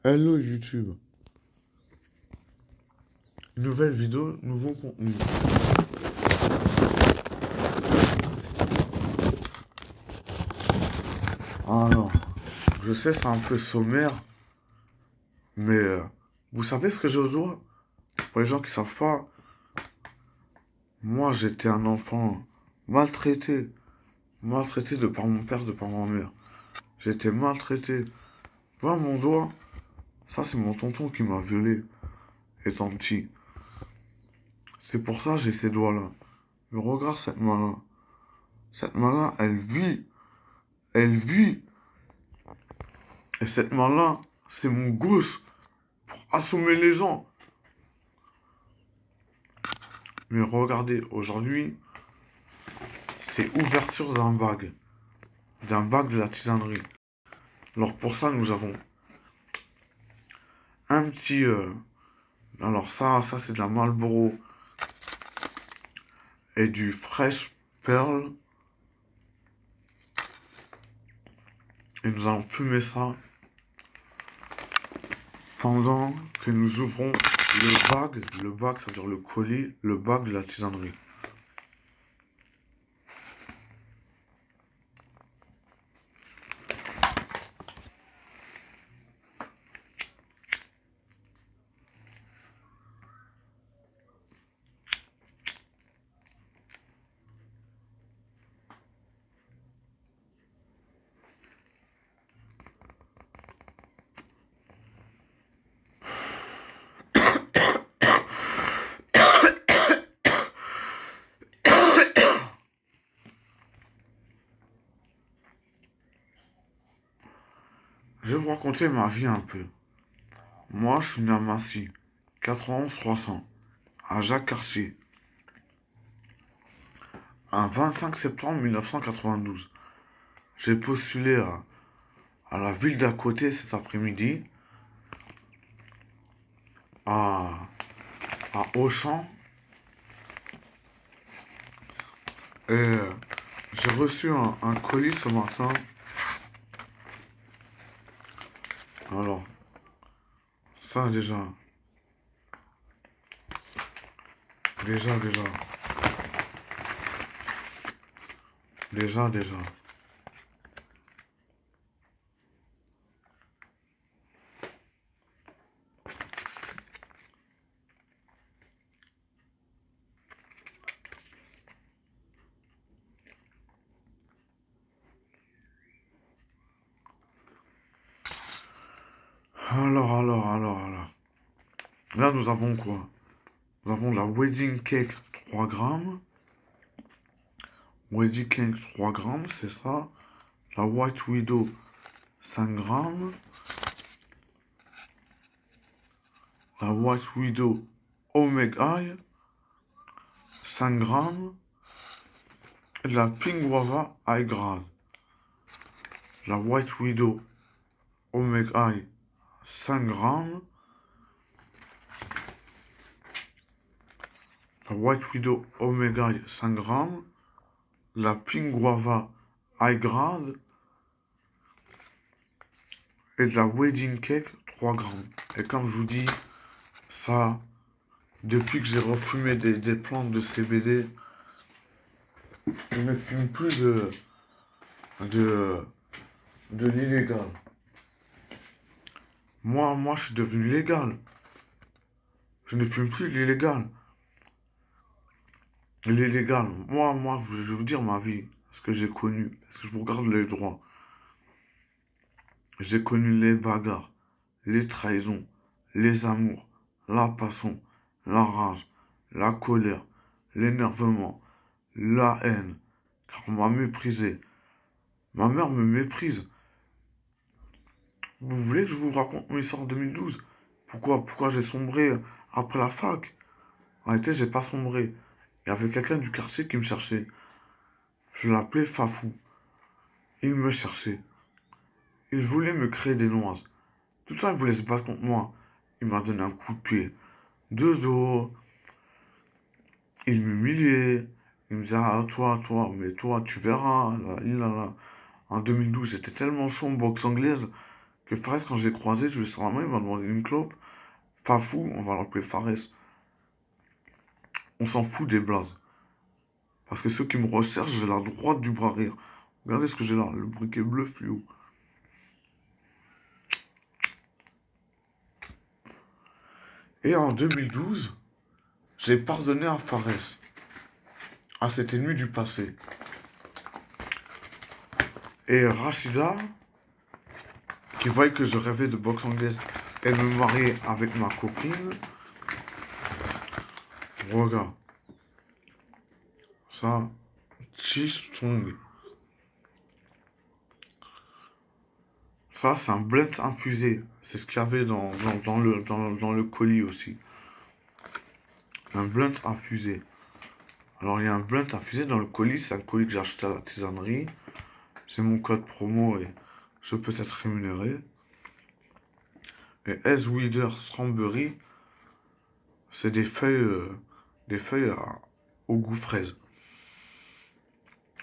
Hello YouTube. Nouvelle vidéo, nouveau contenu. Alors, je sais c'est un peu sommaire, mais vous savez ce que j'ai aux doigts? Pour les gens qui savent pas, moi j'étais un enfant maltraité. Maltraité de par mon père, de par ma mère. J'étais maltraité. Voilà mon doigt, ça c'est mon tonton qui m'a violé étant petit. C'est pour ça que j'ai ces doigts-là. Mais regarde cette main-là. Cette main-là, elle vit. Elle vit. Et cette main-là, c'est mon gauche pour assommer les gens. Mais regardez, aujourd'hui, c'est ouverture d'un bac. D'un bac de la tisanerie. Alors pour ça, nous avons un petit... alors ça c'est de la Marlboro et du Fresh Pearl. Et nous allons fumer ça pendant que nous ouvrons le bac, ça veut dire le colis, le bac de la tisanerie. Je vais vous raconter ma vie un peu. Moi, je suis né à Massy, 91 300, à Jacques-Cartier, un 25 septembre 1992. J'ai postulé à la ville d'à côté cet après-midi, à Auchan, et j'ai reçu un colis ce matin. Alors, ça déjà, déjà, déjà, déjà, déjà. Alors. Là, nous avons quoi? Nous avons la wedding cake 3 grammes. Wedding cake 3 grammes, c'est ça. La White Widow 5 grammes. La White Widow Omega 5 grammes. Et la Pink Guava High Grade. La White Widow Omega 5 grammes. La White Widow Omega 5 grammes. La Pink Guava High Grade. Et de la Wedding Cake 3 grammes. Et comme je vous dis, ça, depuis que j'ai refumé des plantes de CBD, je ne fume plus de, de l'illégal. Moi, je suis devenu légal. Je ne fume plus l'illégal. L'illégal. Je vais vous dire ma vie, ce que j'ai connu. Parce que je vous regarde les droits. J'ai connu les bagarres, les trahisons, les amours, la passion, la rage, la colère, l'énervement, la haine. Car on m'a méprisé. Ma mère me méprise. Vous voulez que je vous raconte mon histoire en 2012? Pourquoi j'ai sombré après la fac? En réalité, j'ai pas sombré. Il y avait quelqu'un du quartier qui me cherchait. Je l'appelais Fafou. Il me cherchait. Il voulait me créer des noises. Tout ça, il voulait se battre contre moi. Il m'a donné un coup de pied. De dos. Il m'humiliait. Il me disait, ah, mais toi, tu verras. Là, là, là. En 2012, j'étais tellement chaud en boxe anglaise que que Fares, quand je l'ai croisé, je lui ai sur la main, il m'a demandé une clope. Fafou, on va l'appeler Fares. On s'en fout des blazes. Parce que ceux qui me recherchent, j'ai la droite du bras rire. Regardez ce que j'ai là, le briquet bleu fluo. Et en 2012, j'ai pardonné à Fares, à cet ennemi du passé. Et Rachida, qui voyait que je rêvais de boxe anglaise et de me marier avec ma copine, regarde. Ça, Chichong. Ça, c'est un blend infusé. C'est ce qu'il y avait dans le colis aussi. Un blend infusé. Alors, il y a un blend infusé dans le colis. C'est un colis que j'ai acheté à la tisanerie. C'est mon code promo et je peux être rémunéré. Et S. Wither Strawberry, c'est des feuilles au goût fraise.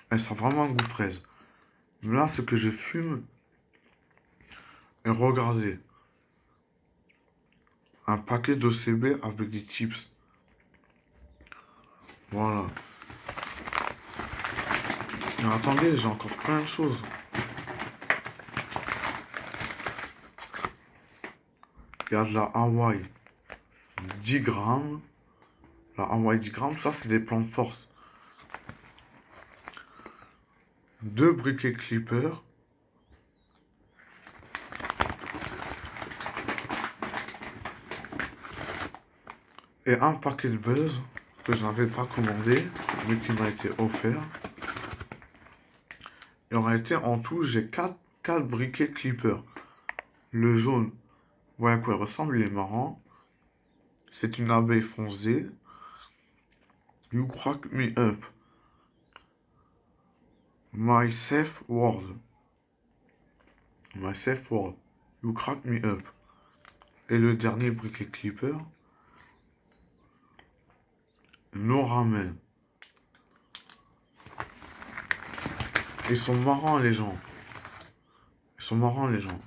Elles sont vraiment un goût fraise. Là, ce que je fume, et regardez, un paquet d'OCB avec des chips. Voilà. Mais attendez, j'ai encore plein de choses. Il y a de la Hawaii 10 grammes. La Hawaii 10 grammes, ça c'est des plans de force. 2 briquets clipper. Et un paquet de buzz que je n'avais pas commandé, mais qui m'a été offert. Et en réalité, en tout, j'ai 4 briquets clipper. Le jaune, voilà à quoi il ressemble, il est marrant. C'est une abeille foncée. You crack me up. My safe word. My safe word. You crack me up. Et le dernier briquet clipper. No ramen. Ils sont marrants les gens. Ils sont marrants les gens.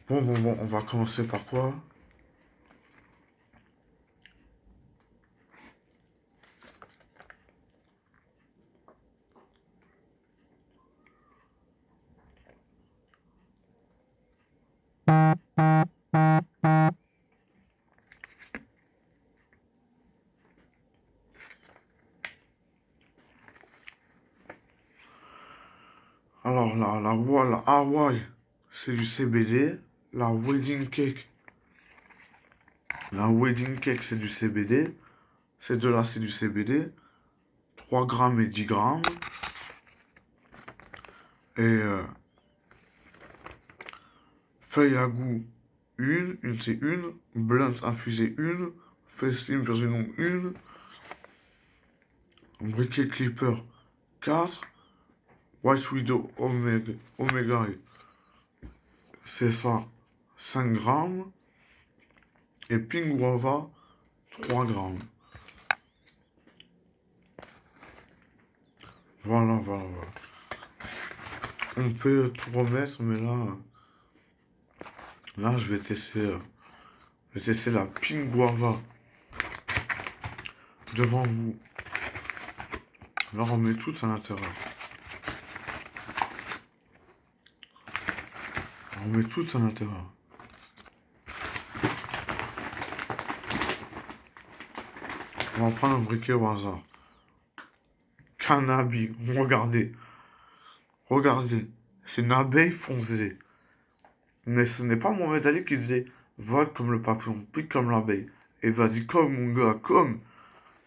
Bon, on va commencer par quoi? Alors la Hawaii, c'est du CBD. La wedding cake. La wedding cake, c'est du CBD. Ces deux-là, c'est du CBD. 3 grammes et 10 grammes. Et feuille à goût, une c'est une. Blunt infusé, une. Feuille slim version longue, une. Briquet clipper, 4. White Widow Omega, c'est ça, 5 grammes. Et Pink Guava, 3 grammes. Voilà. On peut tout remettre, mais là, je vais tester la Pink Guava devant vous. Là, on met tout à l'intérieur. On met tout à l'intérieur. On va prendre un briquet au hasard. Cannabis, regardez, c'est une abeille foncée. Mais ce n'est pas Mohamed Ali qui disait vole comme le papillon, pique comme l'abeille. Et vas-y, comme mon gars, comme.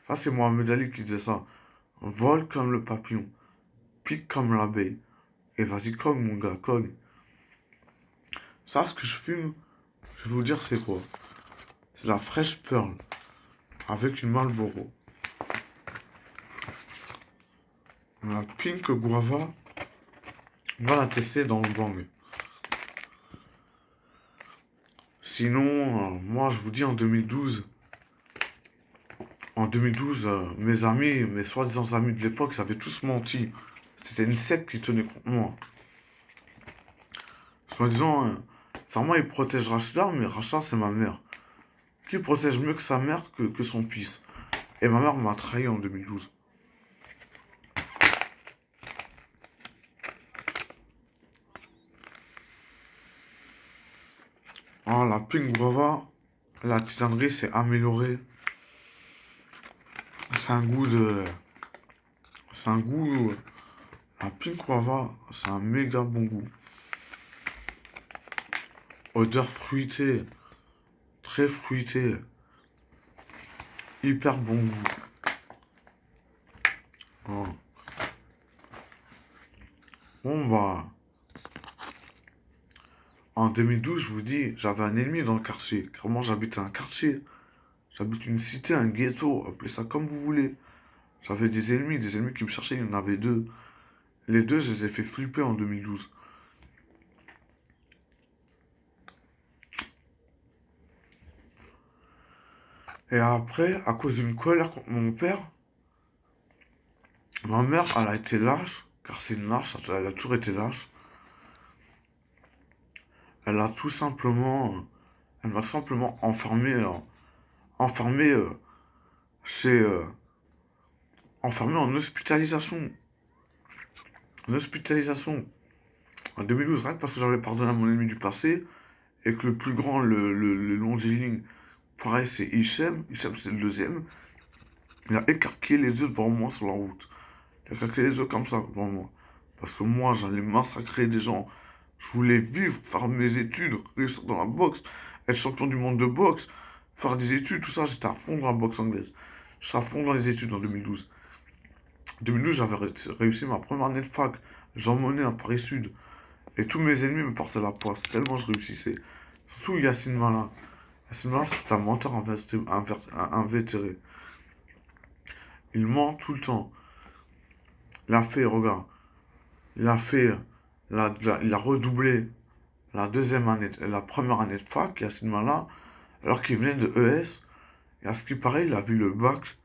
Ça, c'est Mohamed Ali qui disait ça. Vole comme le papillon, pique comme l'abeille. Et vas-y, comme mon gars, comme. Ça, ce que je fume, je vais vous dire, c'est quoi? C'est la Fresh Pearl avec une Marlboro. La Pink Guava, on va la tester dans le bang. Sinon, moi, je vous dis, en 2012, mes amis, mes soi-disant amis de l'époque, ils avaient tous menti. C'était une secte qui tenait contre moi. Soi-disant, sûrement il protège Rachida, mais Rachida c'est ma mère. Qui protège mieux que sa mère que son fils? Et ma mère m'a trahi en 2012. Ah, la pink guava, la tisanerie s'est améliorée. C'est un goût de. C'est un goût. La pink guava, c'est un méga bon goût. Odeur fruitée, très fruitée. Hyper bon goût. Oh. Bon, bah. En 2012, je vous dis, j'avais un ennemi dans le quartier. Car moi, j'habitais un quartier. J'habite une cité, un ghetto. Appelez ça comme vous voulez. J'avais des ennemis qui me cherchaient, il y en avait deux. Les deux, je les ai fait flipper en 2012. Et après, à cause d'une colère contre mon père, ma mère, elle a été lâche, car c'est une lâche, elle a toujours été lâche. Elle a tout simplement, elle m'a simplement enfermé, enfermé chez, enfermé en hospitalisation. En hospitalisation. En 2012, rien que parce que j'avais pardonné à mon ennemi du passé, et que le plus grand, le longiligne, pareil, c'est Hichem. Hichem, c'est le deuxième. Il a écarquillé les yeux devant moi sur la route. Il a écarquillé les yeux comme ça devant moi. Parce que moi, j'allais massacrer des gens. Je voulais vivre, faire mes études, réussir dans la boxe, être champion du monde de boxe, faire des études, tout ça. J'étais à fond dans la boxe anglaise. J'étais à fond dans les études en 2012. En 2012, j'avais réussi ma première année de fac. Jean Monnet à Paris Sud. Et tous mes ennemis me portaient la poisse, tellement je réussissais. Surtout Yacine Malin. Yacine Malin, c'était un menteur invétéré. Il ment tout le temps. Il a fait, regarde, il a fait, il a redoublé la deuxième année, la première année de fac, Yacine Malin, alors qu'il venait de ES. Et à ce qui paraît, il a vu le bac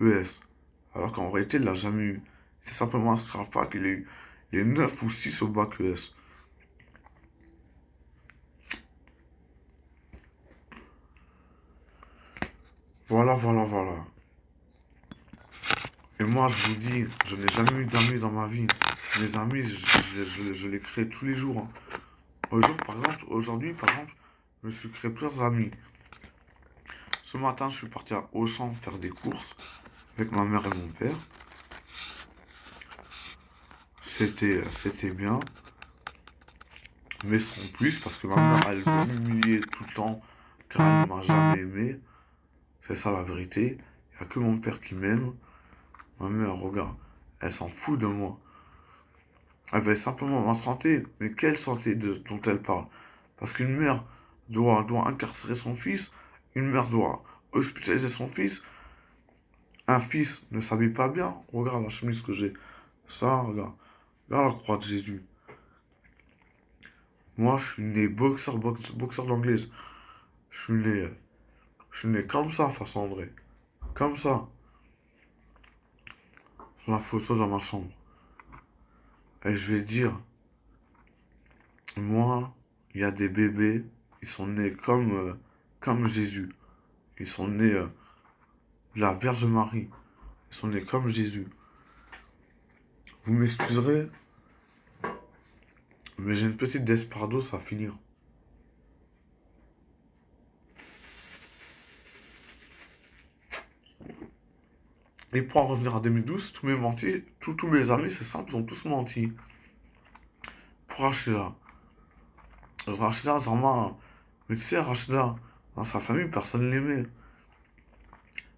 ES. Alors qu'en réalité, il l'a jamais eu. Il s'est simplement inscrit à la fac, il a eu les 9 ou 6 au bac ES. Voilà, voilà, voilà. Et moi, je vous dis, je n'ai jamais eu d'amis dans ma vie. Mes amis, je les crée tous les jours, hein. Aujourd'hui, par exemple, je me suis créé plusieurs amis. Ce matin, je suis parti à Auchan faire des courses avec ma mère et mon père. C'était bien, mais sans plus, parce que ma mère, elle veut m'humilier tout le temps, car elle ne m'a jamais aimé. C'est ça la vérité. Il n'y a que mon père qui m'aime. Ma mère, regarde, elle s'en fout de moi. Elle veut simplement ma santé. Mais quelle santé dont elle parle? Parce qu'une mère doit incarcérer son fils, une mère doit hospitaliser son fils, un fils ne s'habille pas bien. Regarde la chemise que j'ai. Ça, regarde. Regarde la croix de Jésus. Moi, je suis né boxeur d'anglaise. Je suis né comme ça, face à André. Comme ça. Sur la photo dans ma chambre. Et je vais dire, moi, il y a des bébés, ils sont nés comme Jésus. Ils sont nés de la Vierge Marie. Ils sont nés comme Jésus. Vous m'excuserez, mais j'ai une petite desperado, ça va finir. Et pour en revenir à 2012, tous mes amis, c'est simple, ils ont tous menti. Pour Rachida. Rachida, vraiment. Mais tu sais, Rachida, dans sa famille, personne l'aimait.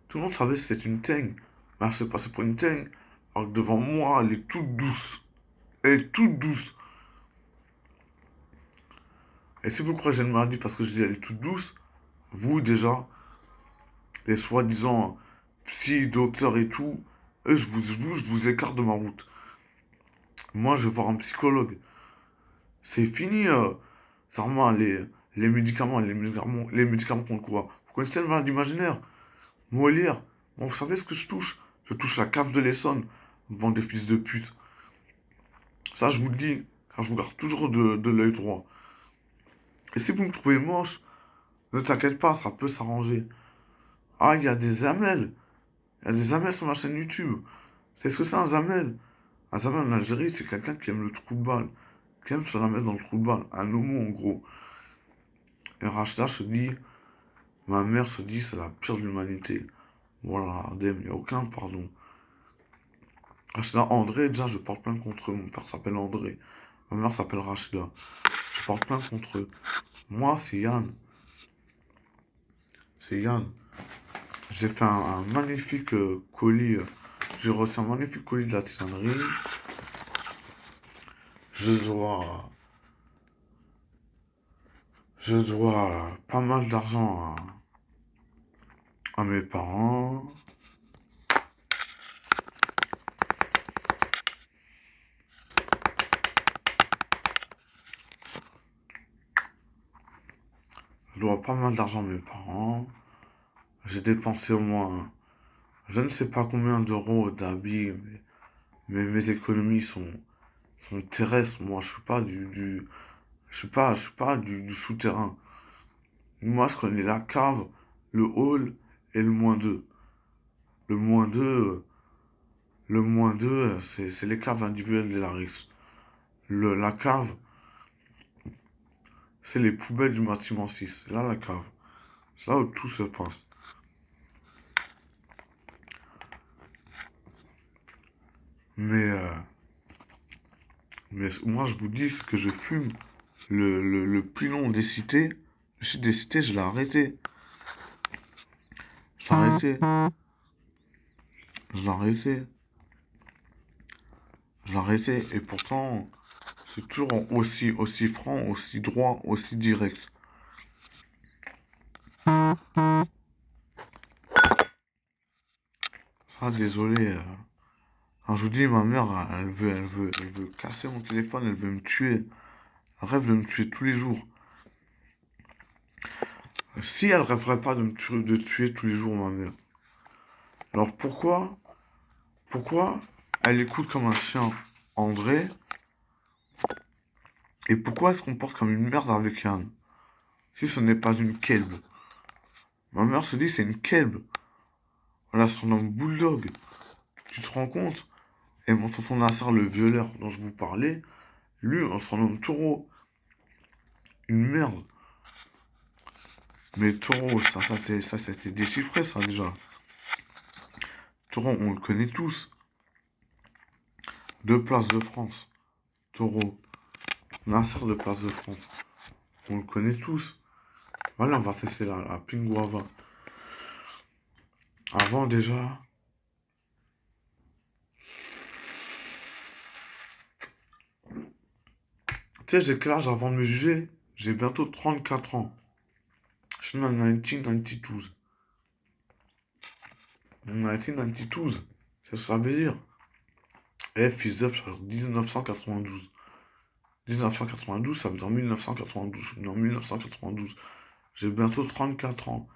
Tout le monde savait que c'était une teigne. Mais elle se passait pour une teigne. Alors que devant moi, elle est toute douce. Elle est toute douce. Et si vous croyez que j'ai une maladie parce que je dis elle est toute douce, vous déjà, les soi-disant psy, docteurs et tout, eux, je vous écarte de ma route. Moi, je vais voir un psychologue. C'est fini, c'est vraiment les médicaments contre quoi? Vous connaissez le malade imaginaire? Molière. Bon, vous savez ce que je touche? Je touche la cave de l'Essonne, bande de fils de pute. Ça, je vous le dis, car je vous garde toujours de l'œil droit. Et si vous me trouvez moche, ne t'inquiète pas, ça peut s'arranger. Ah, il y a des zamels. Il y a des zamels sur ma chaîne YouTube. C'est ce que c'est un zamel? Un zamel en Algérie, c'est quelqu'un qui aime le trou de balle. Qui aime se la mettre dans le trou de balle. Un homo, en gros. Et Rachida se dit, ma mère se dit, c'est la pire de l'humanité. Voilà, Adem, il n'y a aucun pardon. Rachida, André, déjà, je porte plainte contre eux. Mon père s'appelle André. Ma mère s'appelle Rachida. Je porte plainte contre eux. Moi, c'est Yann. C'est Yann. J'ai fait un magnifique colis. J'ai reçu un magnifique colis de la tisanerie. Je dois, je dois pas mal d'argent à mes parents. Je dois pas mal d'argent à mes parents. J'ai dépensé au moins, je ne sais pas combien d'euros d'habits, mais mes économies sont terrestres. Moi, je suis pas je suis pas du souterrain. Moi, je connais la cave, le hall et le moins 2. Le moins 2, le moins 2, c'est les caves individuelles des Laris. La cave, c'est les poubelles du bâtiment 6. C'est là la cave. C'est là où tout se passe. Mais, euh, mais moi, je vous dis, ce que je fume, le plus long des cités, le site des cités, je l'ai arrêté. Je l'ai arrêté. Je l'ai arrêté. Je l'ai arrêté. Et pourtant, c'est toujours aussi franc, aussi droit, aussi direct. Ça, désolé. Quand je vous dis, ma mère, elle veut casser mon téléphone, elle veut me tuer. Elle rêve de me tuer tous les jours. Si elle rêverait pas de tuer tous les jours, ma mère. Alors pourquoi elle écoute comme un chien André, et pourquoi elle se comporte comme une merde avec Yann? Si ce n'est pas une kelb. Ma mère se dit, c'est une kelb. Voilà son nom Bulldog. Tu te rends compte? Et mon tonton Nasser, le violeur dont je vous parlais, lui, on s'en nomme Taureau. Une merde. Mais Taureau, ça c'était déchiffré, ça, déjà. Taureau, on le connaît tous. Deux places de France. Taureau. Nasser de place de France. On le connaît tous. Voilà, on va tester la Pink Guava. Avant, déjà, tu sais, j'ai quel âge avant de me juger? J'ai bientôt 34 ans. Je suis né en 1992. 1992. C'est ce que ça veut dire. Eh, fils d'up sur 1992. 1992, ça veut dire 1992. Je suis né en 1992. J'ai bientôt 34 ans.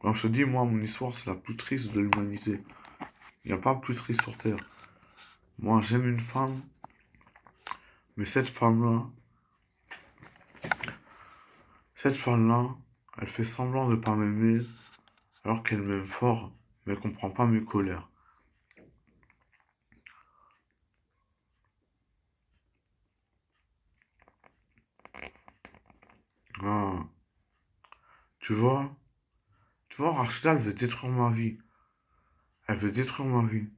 Quand je te dis, moi, mon histoire, c'est la plus triste de l'humanité. Il n'y a pas plus triste sur Terre. Moi, j'aime une femme, mais cette femme-là, elle fait semblant de pas m'aimer, alors qu'elle m'aime fort, mais elle comprend pas mes colères. Ah, tu vois, Rachida, elle veut détruire ma vie. Elle veut détruire ma vie.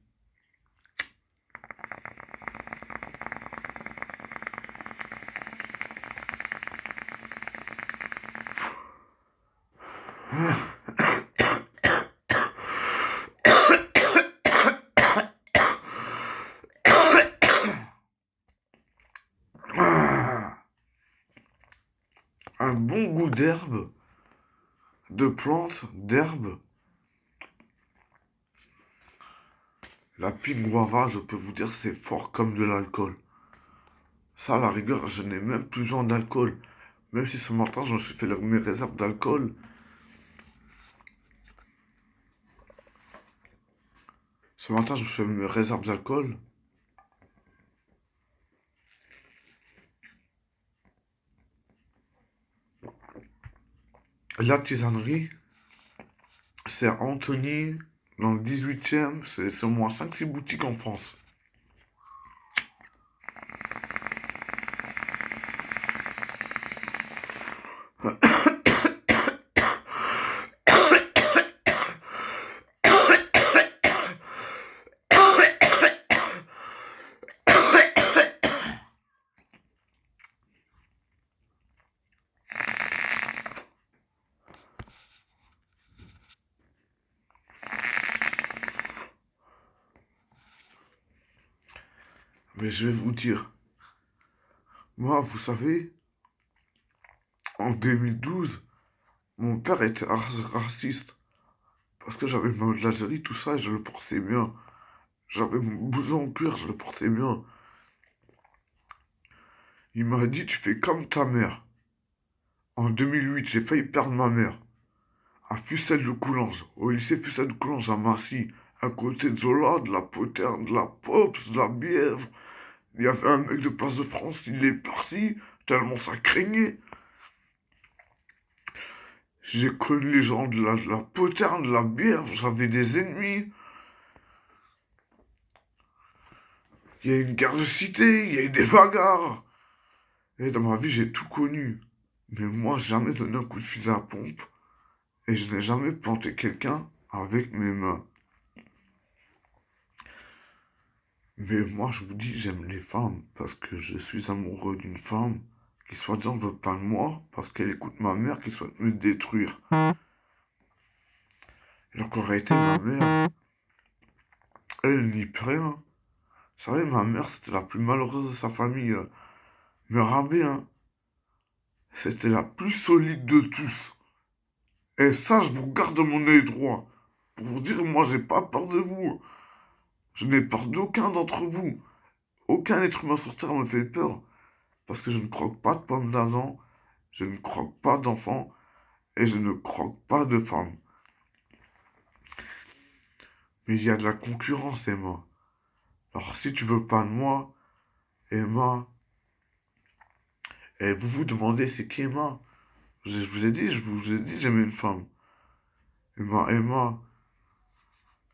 Ah, un bon goût d'herbe, de plantes, d'herbe. La pink guava, je peux vous dire, c'est fort comme de l'alcool. Ça, à la rigueur, je n'ai même plus besoin d'alcool. Même si ce matin, je me suis fait mes réserves d'alcool. Ce matin, je me suis fait mes réserves d'alcool. La tisanerie, c'est à Antony, dans le 18e, c'est au moins 5-6 boutiques en France. Mais je vais vous dire, moi, vous savez, en 2012, mon père était raciste. Parce que j'avais mal de l'Algérie, tout ça, et je le portais bien. J'avais mon blouson en cuir, je le portais bien. Il m'a dit, tu fais comme ta mère. En 2008, j'ai failli perdre ma mère. À Fussel-de-Coulanges, au lycée Fussel-de-Coulanges à Massy, à côté de Zola, de la Poterne, de la Pops, de la Bièvre. Il y avait un mec de Place de France, il est parti, tellement ça craignait. J'ai connu les gens de la Poterne, de la Bièvre, j'avais des ennemis. Il y a eu une guerre de cité, il y a eu des bagarres. Et dans ma vie, j'ai tout connu. Mais moi, j'ai jamais donné un coup de fusil à pompe. Et je n'ai jamais planté quelqu'un avec mes mains. Mais moi, je vous dis, j'aime les femmes parce que je suis amoureux d'une femme qui soi-disant ne veut pas de moi parce qu'elle écoute ma mère qui souhaite me détruire. Alors qu'aurait été ma mère, elle n'y peut rien. Vous savez, ma mère, c'était la plus malheureuse de sa famille. Mais Rabé, hein, c'était la plus solide de tous. Et ça, je vous garde mon œil droit. Pour vous dire, moi, j'ai pas peur de vous. Je n'ai peur d'aucun d'entre vous. Aucun être humain sur Terre me fait peur. Parce que je ne croque pas de pommes d'Adam, je ne croque pas d'enfants, et je ne croque pas de femmes. Mais il y a de la concurrence, Emma. Alors si tu veux pas de moi, Emma, et vous vous demandez c'est qui Emma? Je vous ai dit, j'aimais une femme. Emma,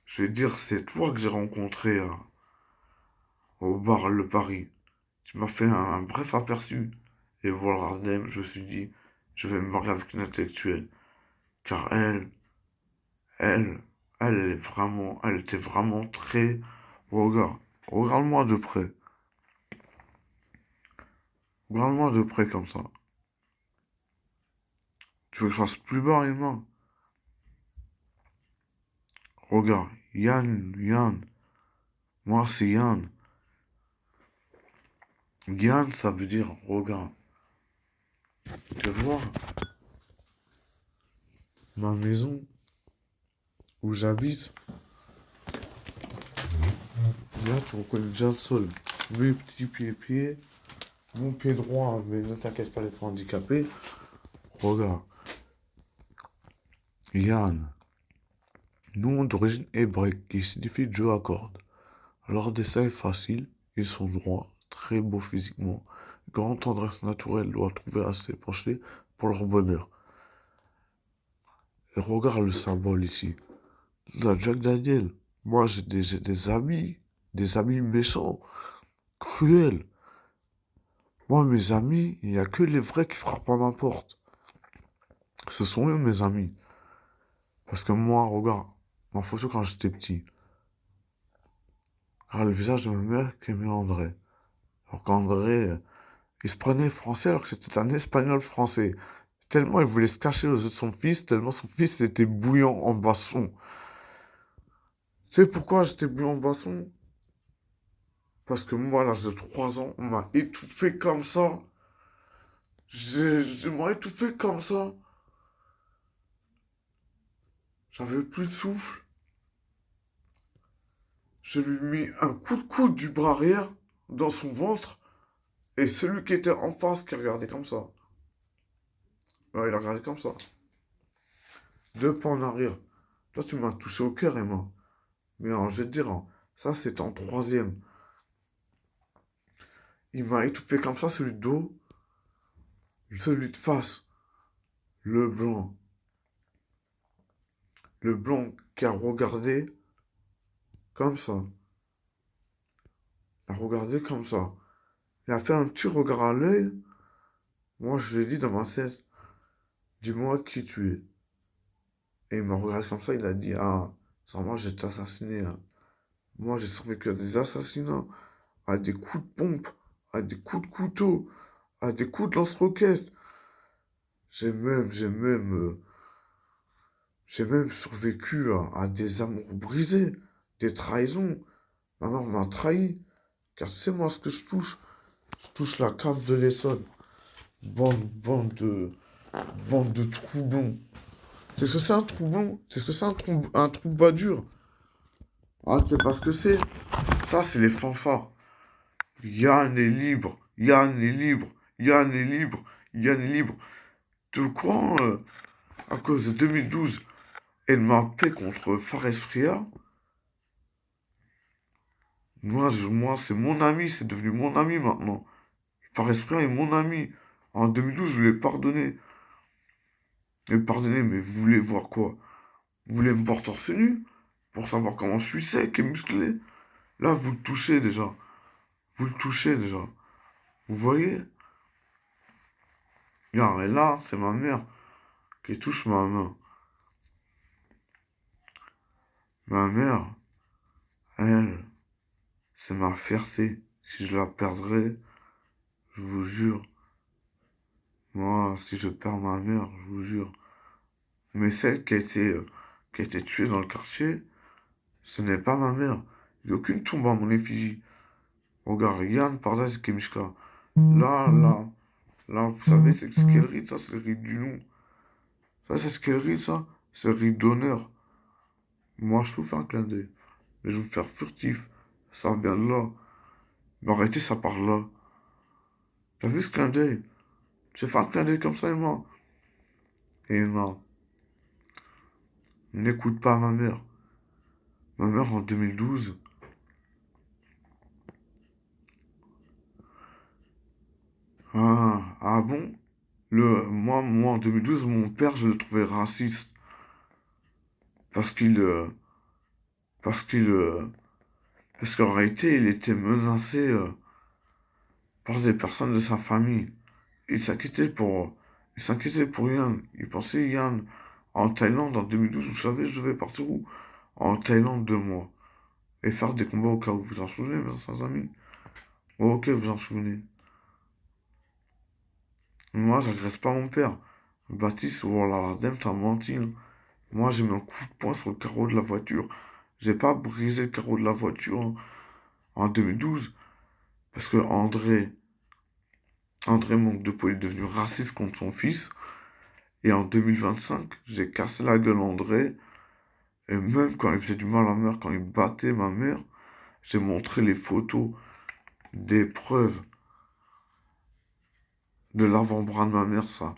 je vais dire, c'est toi que j'ai rencontré au bar Le Paris. Tu m'as fait un bref aperçu. Et voilà, je me suis dit, je vais me marier avec une intellectuelle. Car elle, elle était vraiment très... Regarde, regarde-moi de près. Regarde-moi de près comme ça. Tu veux que je fasse plus bas, Emma? Regarde, Yann. Moi, c'est Yann. Yann, ça veut dire, regarde. Tu vois, ma maison où j'habite, là, tu reconnais déjà le sol. Mes petits pieds, mon pied droit, mais ne t'inquiète pas d'être handicapé. Regarde, Yann. Nom d'origine hébraïque qui signifie Dieu accorde. Leur dessin est facile, ils sont droits, très beaux physiquement. Grande tendresse naturelle doit trouver à s'épancher pour leur bonheur. Et regarde le symbole ici. La Jack Daniel. Moi des amis méchants, cruels. Moi, mes amis, il n'y a que les vrais qui frappent à ma porte. Ce sont eux mes amis. Parce que moi, regarde, ma photo quand j'étais petit. Regarde le visage de ma mère qui aimait André. Alors qu'André, il se prenait français alors que c'était un espagnol français. Tellement il voulait se cacher aux yeux de son fils, tellement son fils était bouillant en boisson. Tu sais pourquoi j'étais bouillant en boisson? Parce que moi, à l'âge de 3 ans, on m'a étouffé comme ça. Je m'ai étouffé comme ça. J'avais plus de souffle. Je lui ai mis un coup de coude du bras arrière dans son ventre. Et celui qui était en face qui regardait comme ça. Ouais, il a regardé comme ça. 2 pas en arrière. Toi, tu m'as touché au cœur, Emma. Mais je vais te dire, hein, ça c'est en troisième. Il m'a étouffé comme ça, celui de dos, celui de face, le blanc. Le blanc qui a regardé comme ça. Il a regardé comme ça. Il a fait un petit regard à l'œil. Moi, je lui ai dit dans ma tête, dis-moi qui tu es. Et il m'a regardé comme ça, il a dit, ah, ça, moi, je vais t'assassiner, hein. Moi, j'ai survécu à des assassinats, à des coups de pompe, à des coups de couteau, à des coups de lance-roquettes. J'ai même survécu à des amours brisés, des trahisons. Ma mère m'a trahi. Car tu sais, moi, ce que je touche? Je touche la cave de l'Essonne. Bande de troublons. C'est ce que c'est un troublon? C'est ce que c'est un troubadour? Ah, tu sais pas ce que c'est? Ça, c'est les fanfares. Yann est libre. Yann est libre. Yann est libre. Yann est libre. Tu crois, à cause de 2012, elle m'a paix contre Fares Fria? Moi, c'est mon ami. C'est devenu mon ami maintenant. Fares Fria est mon ami. En 2012, je lui ai pardonné. Et pardonné, mais vous voulez voir quoi? Vous voulez me voir torse nu? Pour savoir comment je suis sec et musclé? Là, vous le touchez déjà. Vous le touchez déjà. Vous voyez? Regarde, et là, c'est ma mère qui touche ma main. Ma mère, elle, c'est ma fierté. Si je la perdrais, je vous jure. Moi, si je perds ma mère, je vous jure. Mais celle qui a été tuée dans le quartier, ce n'est pas ma mère. Il n'y a aucune tombe à mon effigie. Regarde, Yann Pardas Kemishka. Là, vous savez, c'est ce qu'elle rite, ça, c'est le rite du nom. Ça, c'est ce qu'elle rite, ça. C'est le rite d'honneur. Moi, je peux faire un clin d'œil. Mais je vais me faire furtif. Ça vient de là. Mais arrêtez, ça part là. T'as vu ce clin d'œil? J'ai fait un clin d'œil comme ça, et moi. Et non, n'écoute pas ma mère. Ma mère, en 2012. Ah bon? Moi, en 2012, mon père, je le trouvais raciste. Parce qu'il, parce qu'il, parce qu'en réalité, il était menacé, par des personnes de sa famille. Il s'inquiétait pour, il s'inquiétait pour Yann. Il pensait Yann en Thaïlande en 2012. Vous savez, je devais partir où? En Thaïlande 2 mois. Et faire des combats au cas où. Vous en souvenez, mes anciens amis? Oh, ok, vous en souvenez. Moi, j'agresse pas mon père. Baptiste, oh là là, Dème, t'as menti, hein. Moi, j'ai mis un coup de poing sur le carreau de la voiture. J'ai pas brisé le carreau de la voiture, hein, en 2012. Parce que André manque de peau, il est devenu raciste contre son fils. Et en 2025, j'ai cassé la gueule à André. Et même quand il faisait du mal à ma mère, quand il battait ma mère, j'ai montré les photos des preuves de l'avant-bras de ma mère, ça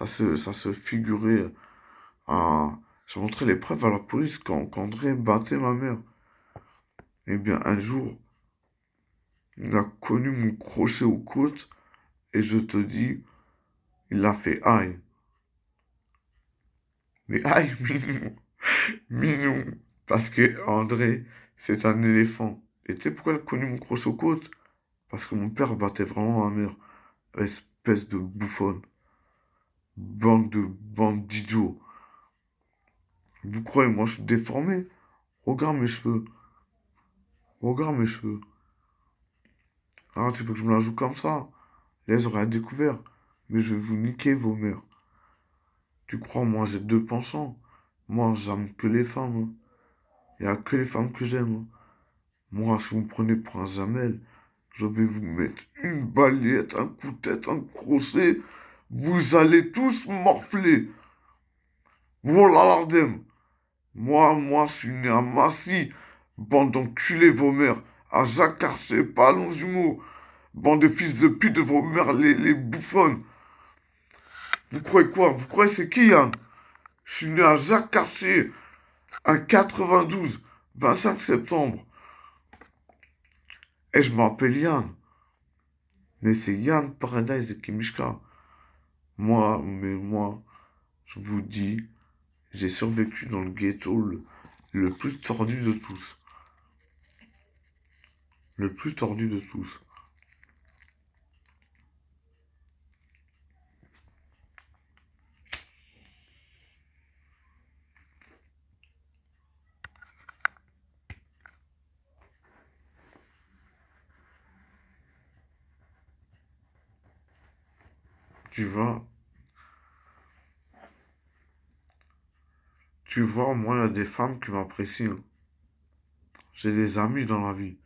se figurait à... J'ai montré les preuves à la police quand André battait ma mère. Eh bien, un jour, il a connu mon crochet aux côtes et je te dis, il a fait aïe. Mais aïe, minou, minou. Parce que André, c'est un éléphant. Et tu sais pourquoi il a connu mon crochet aux côtes? Parce que mon père battait vraiment ma mère. Espèce de bouffonne. Bande d'idiots. Vous croyez, moi je suis déformé? Regarde mes cheveux. Regarde mes cheveux. Ah, tu veux que je me la joue comme ça? Les auraient découvert. Mais je vais vous niquer vos mères. Tu crois, moi j'ai deux penchants. Moi, j'aime que les femmes, hein. Il n'y a que les femmes que j'aime, hein. Moi, si vous me prenez pour un Jamel, je vais vous mettre une balayette, un coup de tête, un crochet. Vous allez tous morfler. Voilà l'ardem. Moi, je suis né à Massy. Bande d'enculés, vos mères. À Jacques-Cartier, pas à Longjumeau. Bande de fils de pute de vos mères, les bouffonnes. Vous croyez quoi? Vous croyez c'est qui, Yann? Je suis né à Jacques-Cartier, un 92, 25 septembre. Et je m'appelle Yann. Mais c'est Yann Paradise de Kimishka. Moi, je vous dis, J'ai survécu dans le ghetto le plus tordu de tous. Le plus tordu de tous. Tu vois, moi, il y a des femmes qui m'apprécient, hein. J'ai des amis dans la vie.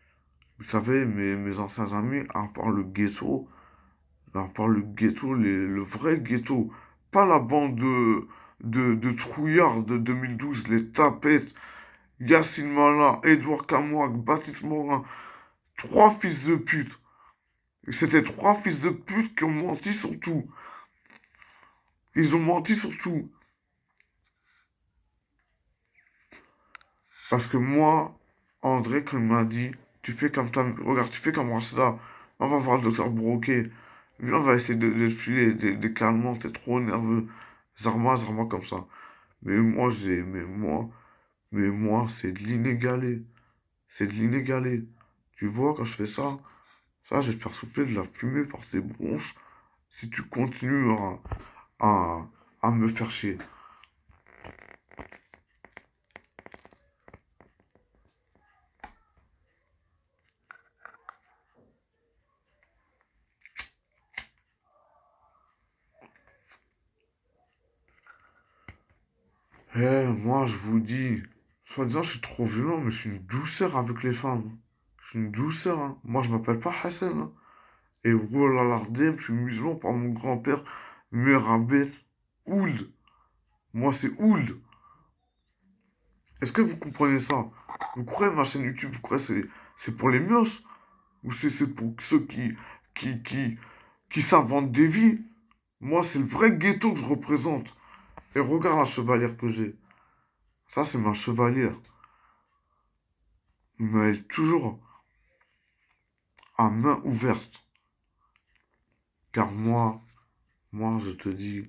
Vous savez, mes anciens amis, à part le ghetto, le vrai ghetto, pas la bande de trouillards de 2012, les tapettes, Yacine Malin, Edouard Camouac, Baptiste Morin, trois fils de pute. Et c'était trois fils de pute qui ont menti sur tout. Ils ont menti sur tout. Parce que moi, André, quand il m'a dit, regarde, tu fais comme ça, on va voir le docteur Broquet. Viens, on va essayer de filer des calmants, t'es trop nerveux. Zarma comme ça. Mais moi, mais moi, c'est de l'inégalé. C'est de l'inégalé. Tu vois, quand je fais ça, je vais te faire souffler de la fumée par tes bronches si tu continues à, à me faire chier. Moi, je vous dis, soi-disant, je suis trop violent, mais je suis une douceur avec les femmes. Je suis une douceur, hein. Moi, je m'appelle pas Hassan, hein. Et voilà l'Ardem, je suis musulman par mon grand-père, Merabet, Ould. Moi, c'est Ould. Est-ce que vous comprenez ça? Vous croyez ma chaîne YouTube, vous croyez c'est pour les mioches? Ou c'est pour ceux qui, qui, qui s'inventent des vies? Moi, c'est le vrai ghetto que je représente. Et regarde la chevalière que j'ai. Ça, c'est ma chevalière. Mais elle est toujours à main ouverte. Car moi, je te dis,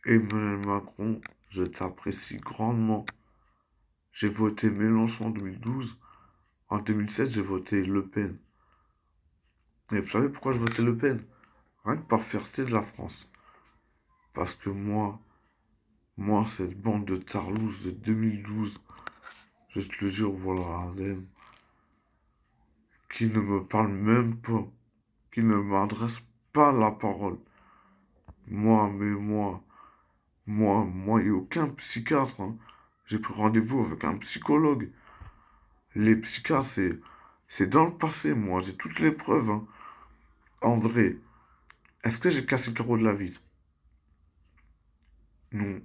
Emmanuel Macron, je t'apprécie grandement. J'ai voté Mélenchon en 2012. En 2007, j'ai voté Le Pen. Et vous savez pourquoi je votais Le Pen? Rien que par fierté de la France. Parce que moi, cette bande de tarlouse de 2012, je te le jure, voilà, Ardenne, qui ne me parle même pas, qui ne m'adresse pas la parole. Moi, il n'y a aucun psychiatre, hein. J'ai pris rendez-vous avec un psychologue. Les psychiatres, c'est dans le passé, moi, j'ai toutes les preuves, hein. André, est-ce que j'ai cassé le carreau de la vitre? Non.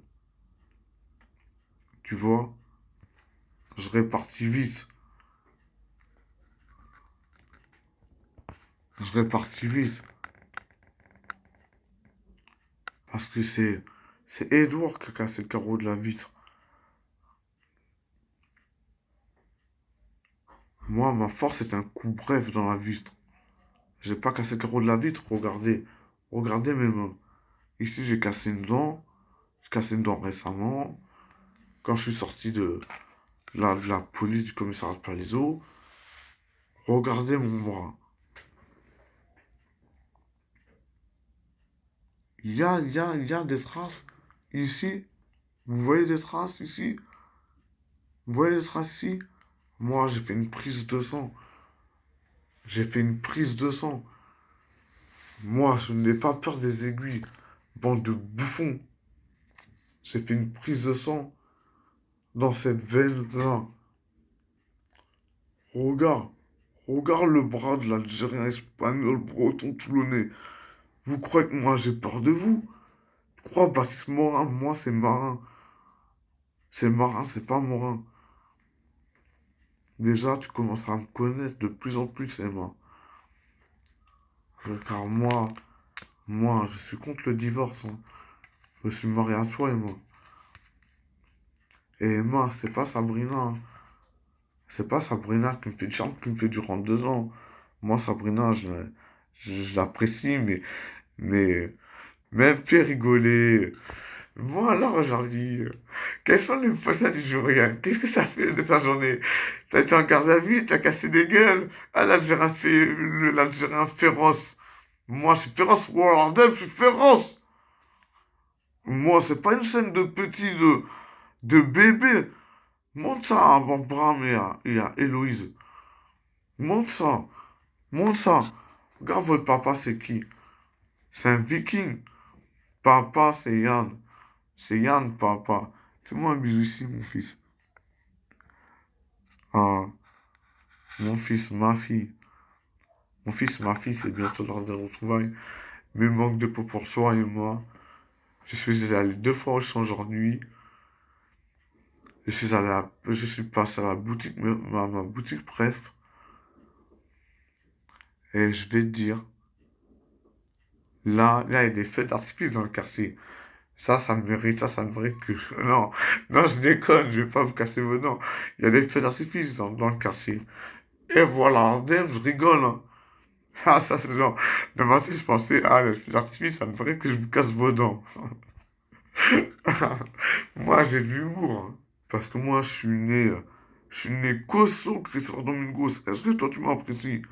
Tu vois, je répartis vite. Je répartis vite. Parce que c'est Edouard qui a cassé le carreau de la vitre. Moi, ma force est un coup bref dans la vitre. J'ai pas cassé le carreau de la vitre, regardez. Regardez mes mains. Ici, j'ai cassé une dent. J'ai cassé une dent récemment. Quand je suis sorti de la police du commissariat de Palaiseau. Regardez mon bras. Il y a des traces ici. Vous voyez des traces ici? Vous voyez des traces ici? Moi, j'ai fait une prise de sang. J'ai fait une prise de sang. Moi, je n'ai pas peur des aiguilles. Bande de bouffons. J'ai fait une prise de sang dans cette veine-là. Regarde. Regarde le bras de l'Algérien espagnol, breton, toulonnais. Vous croyez que moi j'ai peur de vous? Je crois Baptiste Morin, moi c'est marin. C'est marin, c'est pas Morin. Déjà, tu commences à me connaître de plus en plus, Emma. Car moi, je suis contre le divorce, hein. Je suis marié à toi, Emma. Et Emma, c'est pas Sabrina, hein. C'est pas Sabrina qui me fait du charme, qui me fait durant 2 ans. Moi, Sabrina, je l'apprécie, mais, mais elle me fait rigoler. Moi alors aujourd'hui, quels sont les poissons du jour, Yann? Qu'est-ce que ça fait de ta journée? T'as été en garde à vue, t'as cassé des gueules. Ah, l'Algérien féroce. Moi, je suis féroce. Wow, je suis féroce. Moi, c'est pas une chaîne de petits, de bébés. Montre ça à Bram et à Héloïse. Montre ça. Montre ça. Regarde votre papa, c'est qui? C'est un viking. Papa, c'est Yann. C'est Yann, papa. Fais-moi un bisou ici, mon fils. Ah, mon fils, ma fille. Mon fils, ma fille, c'est bientôt l'heure des retrouvailles. Mais manque de peau pour toi et moi. Je suis allé 2 fois au champ aujourd'hui. Je suis passé à la boutique, ma boutique, bref. Et je vais te dire, là, il y a des feux d'artifice dans le quartier. Ça me mérite, ça me mérite que... Non, non, je déconne, je vais pas vous casser vos dents. Il y a des feux d'artifice dans le quartier. Et voilà, Ardem, je rigole, hein. Ah, ça, c'est non. Le matin, je pensais, ah, les feux d'artifice, ça me ferait que je vous casse vos dents. Moi, j'ai de l'humour, hein. Parce que moi, je suis né costaud, Christophe Domingos. Est-ce que toi, tu m'apprécies?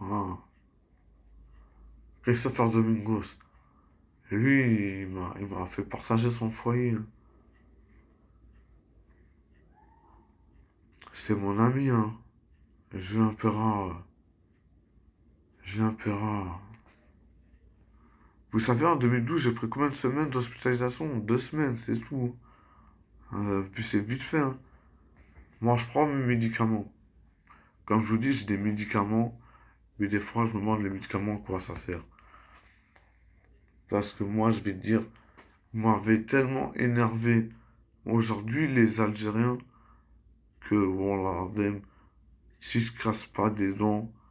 Ah, Christopher Domingos. Lui, il m'a fait partager son foyer, hein. C'est mon ami, hein. J'ai un peu rare. J'ai un peu rare. Vous savez, en 2012, j'ai pris combien de semaines d'hospitalisation? 2 semaines, c'est tout. Puis c'est vite fait, hein. Moi, je prends mes médicaments. Comme je vous dis, j'ai des médicaments, mais des fois, je me demande les médicaments, à quoi ça sert. Parce que moi, je vais te dire, vous m'avez tellement énervé aujourd'hui, les Algériens, que voilà, si je casse pas des dents,